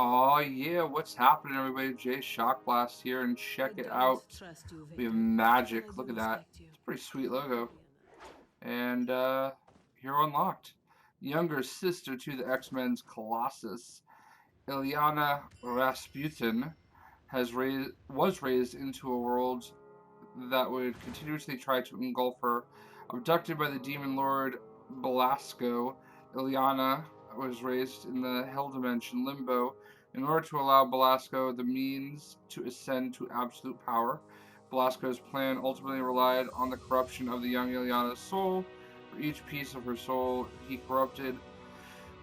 Oh yeah, what's happening, everybody? Jay Shock Blast here, and I check it don't out. trust you, We have Vicky, but I Magic. do Look at that. respect you. It's a pretty sweet logo. Ileana. And hero unlocked. Younger sister to the X-Men's Colossus, Ileana Rasputin, was raised into a world that would continuously try to engulf her. Abducted by the demon lord Belasco, Ileana was raised in the Hell Dimension Limbo in order to allow Belasco the means to ascend to absolute power. Belasco's plan ultimately relied on the corruption of the young Ileana's soul. For each piece of her soul he corrupted,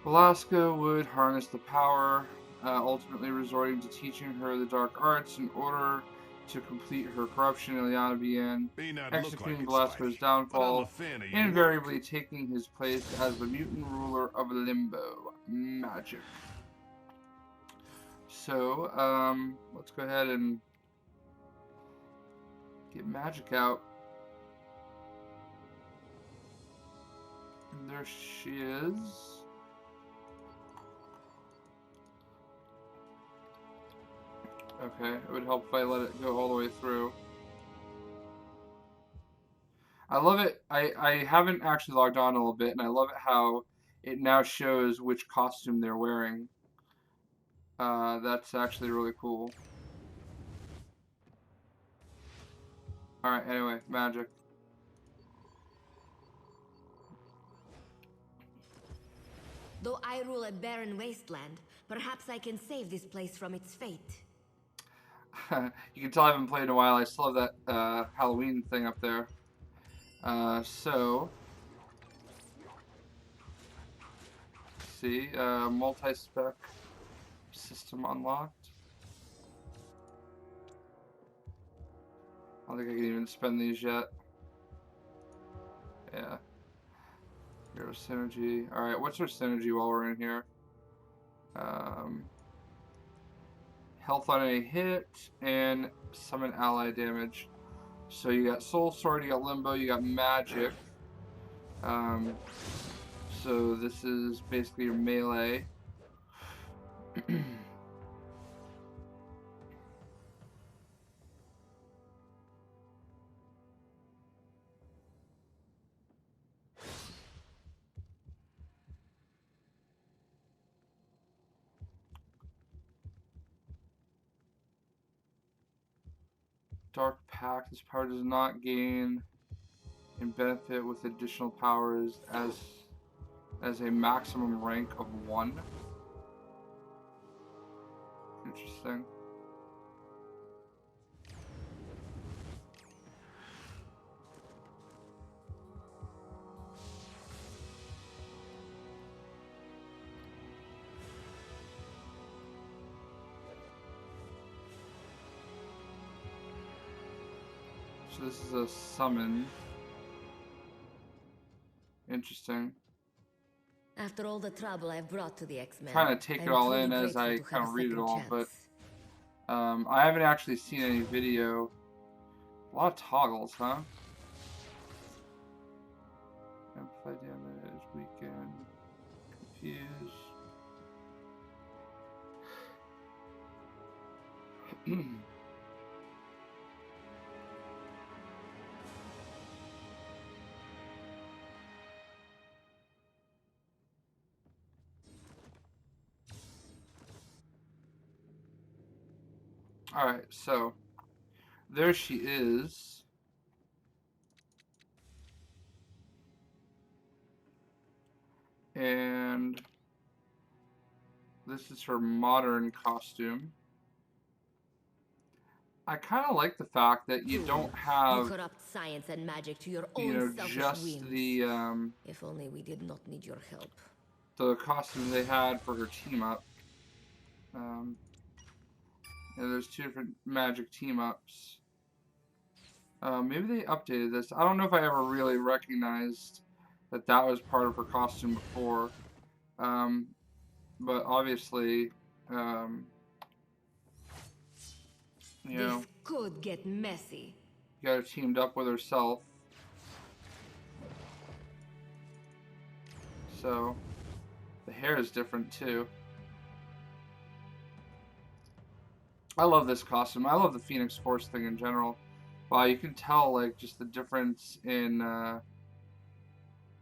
Belasco would harness the power, ultimately resorting to teaching her the dark arts in order to complete her corruption. Ileana began May not look like executing it, Belasco's Spidey, but I'm a downfall, fan of your work. invariably taking his place as the mutant ruler of Limbo. Magic. So, let's go ahead and get Magic out. And there she is. Okay, it would help if I let it go all the way through. I love it. I haven't actually logged on a little bit, and I love it how it now shows which costume they're wearing. That's actually really cool. Alright, anyway, Magic. Though I rule a barren wasteland, perhaps I can save this place from its fate. You can tell I haven't played in a while. I still have that Halloween thing up there. So, see, multi-spec system unlocked. I don't think I can even spend these yet. Yeah. Hero synergy. Alright, what's our synergy while we're in here? Health on a hit, and summon ally damage. So you got Soul Sword, you got Limbo, you got Magic. So this is basically your melee. Dark Pact. This power does not gain and benefit with additional powers as a maximum rank of 1. Interesting. So this is a summon. Interesting. After all the trouble I've brought to the X-Men, Trying to take it I'm all truly in as grateful I to have kind a of read it second all, but chance. I haven't actually seen any video. A lot of toggles, huh? Amplify damage, weaken, confuse. Alright, so there she is. And this is her modern costume. I kind of like the fact that you Fool, don't you have, corrupt science and magic to your own selfish just whims. If only we did not need your help. the costume they had for her team up. And there's 2 different magic team ups. Maybe they updated this. I don't know if I ever really recognized that that was part of her costume before. But obviously, um, you This know, could get messy. got her teamed up with herself. So, the hair is different too. I love this costume. I love the Phoenix Force thing in general. Wow, you can tell like just the difference in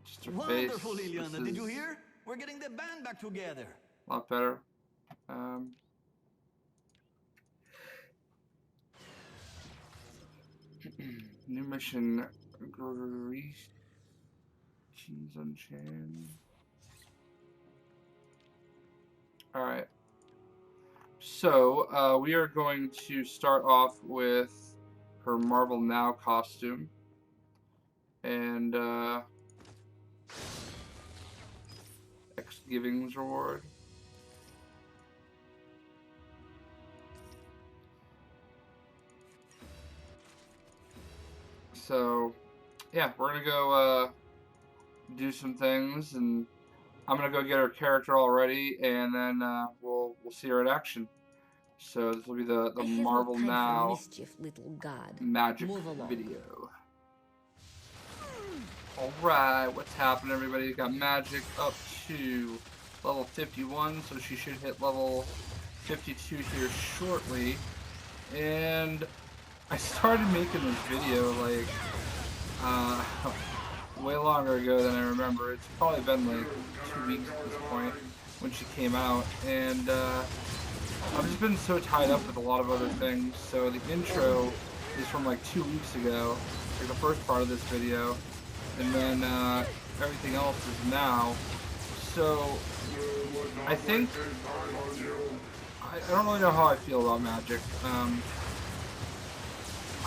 just her Wonderful, face. This Liliana. Did you is hear? We're getting the band back together. a lot better. Um, New mission. Grease cheese unchained. All right. So we are going to start off with her Marvel Now costume, and X Givings reward. So yeah, we're gonna go do some things, and I'm gonna go get her character all ready, and then we'll see her in action. So this will be the I have no Marvel time for Now mischief, little god. Magic Move along. video. Alright, what's happening, everybody? Got Magik up to level 51, so she should hit level 52 here shortly. And I started making this video like way longer ago than I remember. It's probably been like 2 weeks at this point when she came out, and I've just been so tied up with a lot of other things. So the intro is from like 2 weeks ago, like the first part of this video, and then everything else is now. So I think I don't really know how I feel about Magik.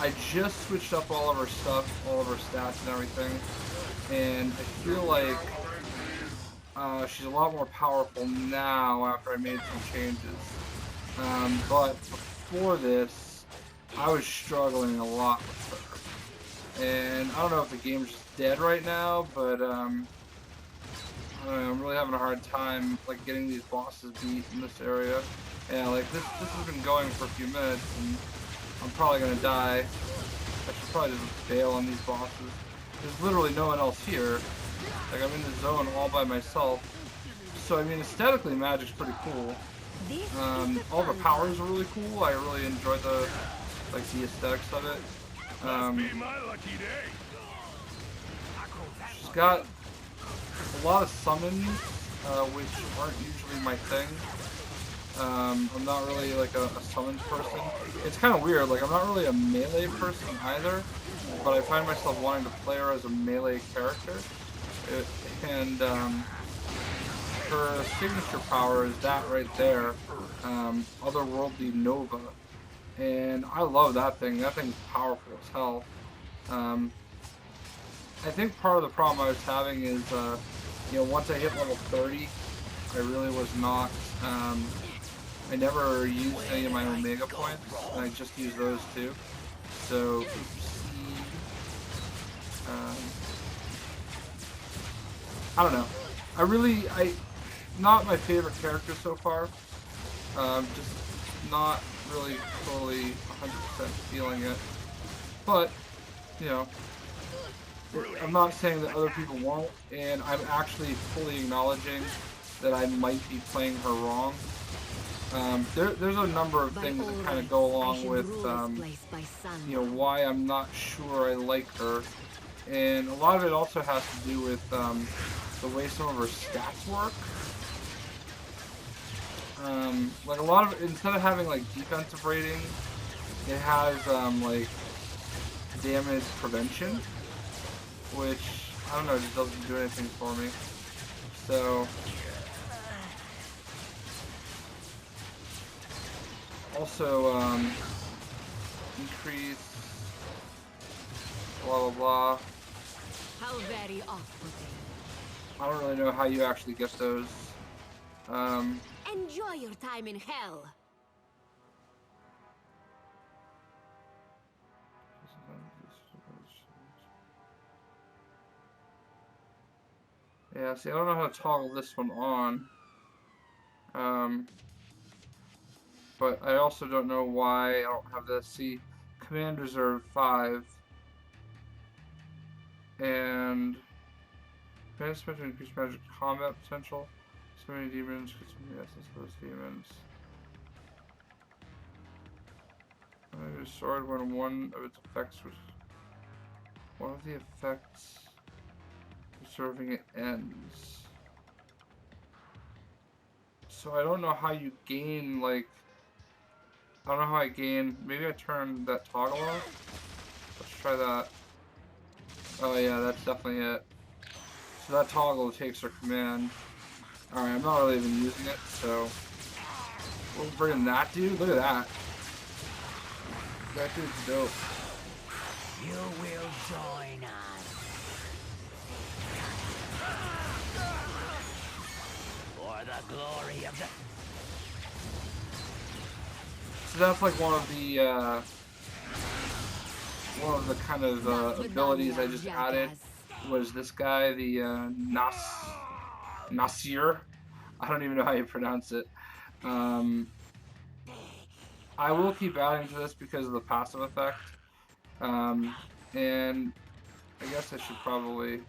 I just switched up all of her stuff, all of her stats and everything, and I feel like she's a lot more powerful now after I made some changes. But before this, I was struggling a lot with her. And I don't know if the game's just dead right now, but I don't know, I'm really having a hard time like getting these bosses beat in this area. Yeah, like this has been going for a few minutes, and I'm probably gonna die. I should probably just bail on these bosses. There's literally no one else here. Like I'm in the zone all by myself. So I mean, aesthetically, Magik's pretty cool. All the powers are really cool. I really enjoy the aesthetics of it. She's got a lot of summons, which aren't usually my thing. I'm not really like a summons person. It's kind of weird. Like I'm not really a melee person either, but I find myself wanting to play her as a melee character. And her signature power is that right there, Otherworldly Nova, and I love that thing. That thing's powerful as hell. I think part of the problem I was having is, once I hit level 30, I really was not. I never used any of my Omega points, and I just used those too. So, I don't know. Not my favorite character so far. Just not really totally 100% feeling it. But, you know, I'm not saying that other people won't, and I'm actually fully acknowledging that I might be playing her wrong. There's a number of things that kind of go along with, why I'm not sure I like her. And a lot of it also has to do with the way some of her stats work. Like a lot of, instead of having like defensive rating, it has like damage prevention, which I don't know, just doesn't do anything for me. So also increase blah blah blah. How very off-putting. I don't really know how you actually get those. Enjoy your time in hell. Yeah, see, I don't know how to toggle this one on. But I also don't know why I don't have this. See, Command Reserve 5. And Advanced to increase magic combat potential. So many demons, get some essence for those demons. Use sword when one of its effects was. One of the effects serving it ends. So I don't know how you gain, like. I don't know how I gain. Maybe I turn that toggle off. Let's try that. Oh yeah, that's definitely it. So that toggle takes her command. Alright, I'm not really even using it, so we'll bring in that dude. Look at that. That dude's dope. You will join us. For the glory of the... So that's like one of the kind of abilities I just added was this guy, the Nasir. I don't even know how you pronounce it. I will keep adding to this because of the passive effect. And I guess I should probably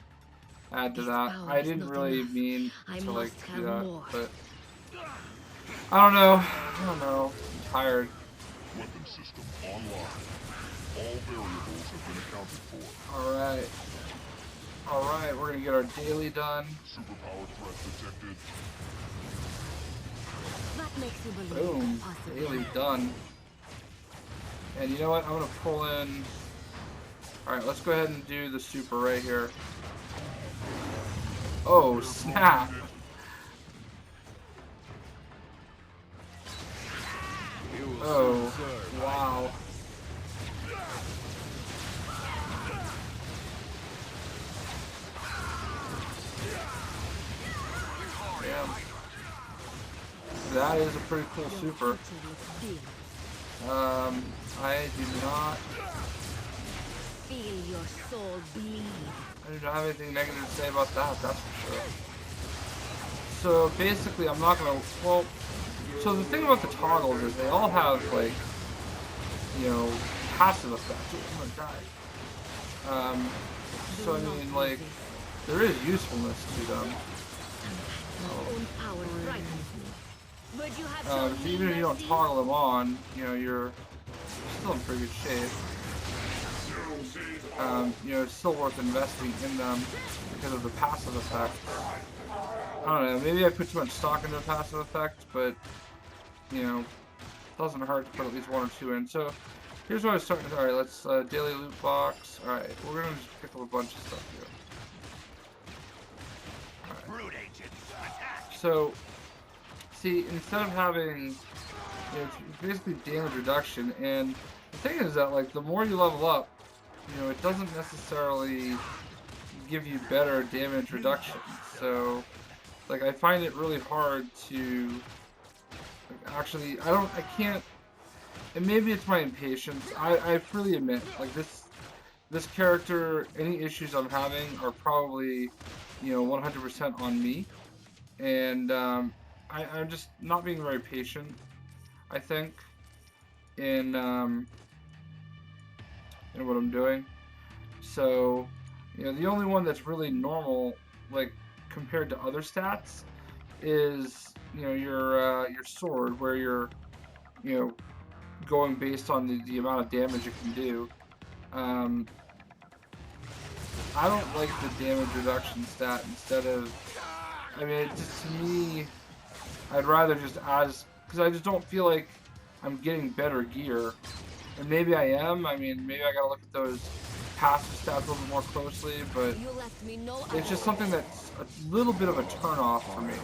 add to that. I didn't really mean to like do that, but I don't know. I'm tired. Weapon system online. All variables have been accounted for. Alright, we're gonna get our daily done. Superpower threat detected. What makes you believe Boom. that's possible? Daily done. And you know what? I'm gonna pull in. Alright, let's go ahead and do the super right here. Oh, snap! Oh, wow. Damn. That is a pretty cool super. I do not. Feel your soul bleed. I do not have anything negative to say about that, that's for sure. So basically, I'm not gonna. Well, so the thing about the toggles is they all have, like, you know, passive effects. Ooh, I'm gonna die. So I mean, like, there is usefulness to them. So even if you don't toggle them on, you know, you're still in pretty good shape. You know, it's still worth investing in them because of the passive effect. I don't know, maybe I put too much stock into the passive effect, but, you know, it doesn't hurt to put at least one or two in. So, here's what I was starting with. Alright, let's, daily loot box. Alright, we're gonna just pick up a bunch of stuff here. Brute agents, attack! So, see, instead of having, you know, it's basically damage reduction, and the thing is that, like, the more you level up, you know, it doesn't necessarily give you better damage reduction. So, like, I find it really hard to, like, actually, I can't, and maybe it's my impatience. I freely admit, like, this character, any issues I'm having are probably, you know, 100% on me. And, I'm just not being very patient, I think, in what I'm doing. So, you know, the only one that's really normal, like, compared to other stats, is, you know, your sword, where you're, you know, going based on the amount of damage it can do. I don't like the damage reduction stat instead of, I mean, it just, to me, I'd rather just because I just don't feel like I'm getting better gear. And maybe I am. I mean, maybe I gotta look at those passive stats a little bit more closely, but it's just something that's a little bit of a turn-off for me.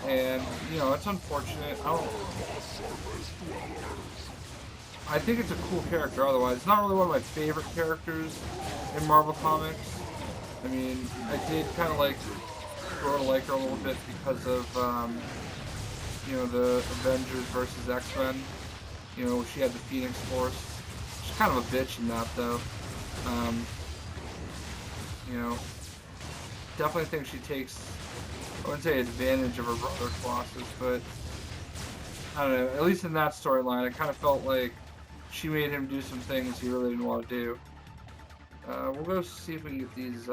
And, you know, it's unfortunate. I think it's a cool character otherwise. It's not really one of my favorite characters in Marvel Comics. I mean, I did kind of like grow to like her a little bit because of, you know, the Avengers versus X-Men. You know, she had the Phoenix Force. She's kind of a bitch in that, though. You know, definitely think she takes, I wouldn't say advantage of her brother Colossus, but I don't know, at least in that storyline, I kind of felt like she made him do some things he really didn't want to do. We'll go see if we can get these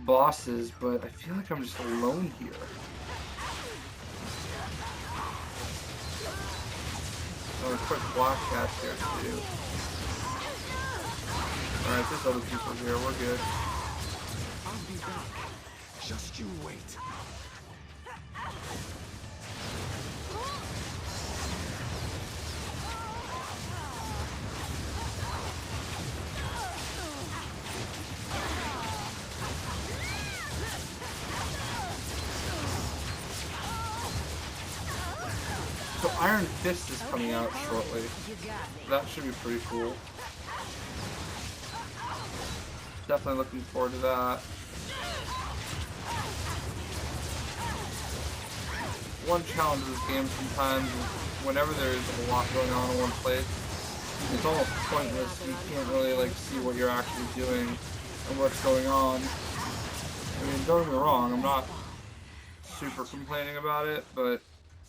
bosses, but I feel like I'm just alone here. Oh quick block cast here too. Alright, there's other people here. We're good. I'll be back. Just you wait. So Iron Fist is coming out shortly. You got me. That should be pretty cool. Definitely looking forward to that. One challenge of this game sometimes is whenever there's a lot going on in one place, it's almost pointless. You can't really like see what you're actually doing and what's going on. I mean, don't get me wrong, I'm not super complaining about it, but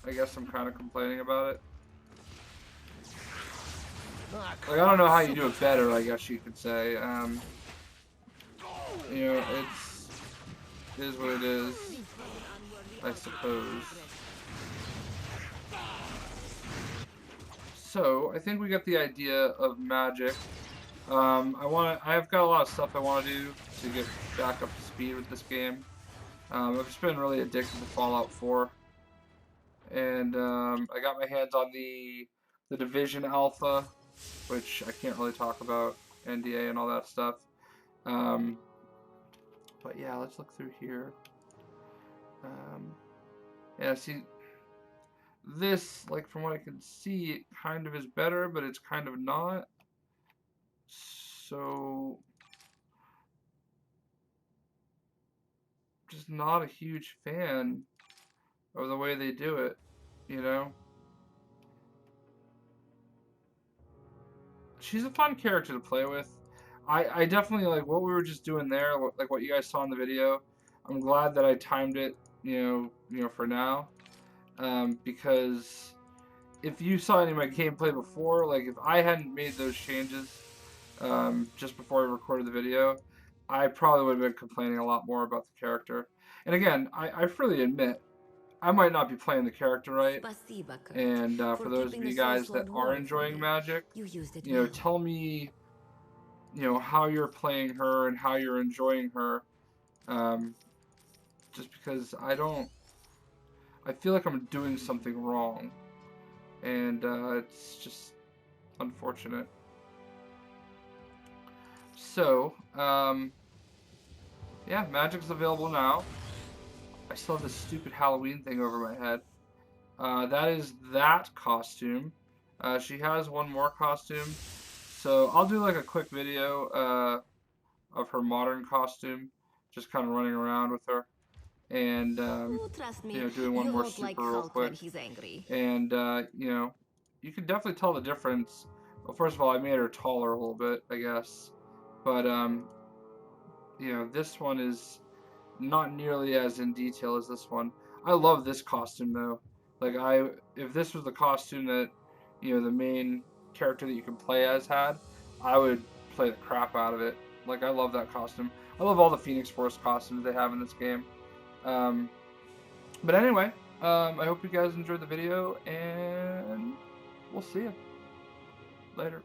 I guess I'm kind of complaining about it. Like, I don't know how you do it better, I guess you could say. You know, it is what it is, I suppose. So, I think we get the idea of Magik. I've got a lot of stuff I want to do to get back up to speed with this game. I've just been really addicted to Fallout 4. And I got my hands on the Division Alpha, which I can't really talk about, NDA and all that stuff. But yeah, let's look through here. Yeah, see, this, like from what I can see, it kind of is better, but it's kind of not. So, just not a huge fan of the way they do it, you know? She's a fun character to play with. I definitely like what we were just doing there, like what you guys saw in the video. I'm glad that I timed it, you know, for now, because if you saw any of my gameplay before, like if I hadn't made those changes just before I recorded the video, I probably would have been complaining a lot more about the character. And again, I freely admit, I might not be playing the character right. And for those of you guys that are enjoying Magik, you know, tell me, you know, how you're playing her and how you're enjoying her. Just because I feel like I'm doing something wrong. And it's just unfortunate. So, yeah, Magik's available now. I still have this stupid Halloween thing over my head. That is that costume. She has one more costume. So I'll do like a quick video of her modern costume. Just kind of running around with her. And, you know, doing one more super real quick. And, you know, you can definitely tell the difference. Well, first of all, I made her taller a little bit, I guess. But, you know, this one is not nearly as in detail as this one. I love this costume though. Like if this was the costume that, you know, the main character that you can play as had, I would play the crap out of it. Like I love that costume. I love all the Phoenix Force costumes they have in this game. But anyway, I hope you guys enjoyed the video, and we'll see you later.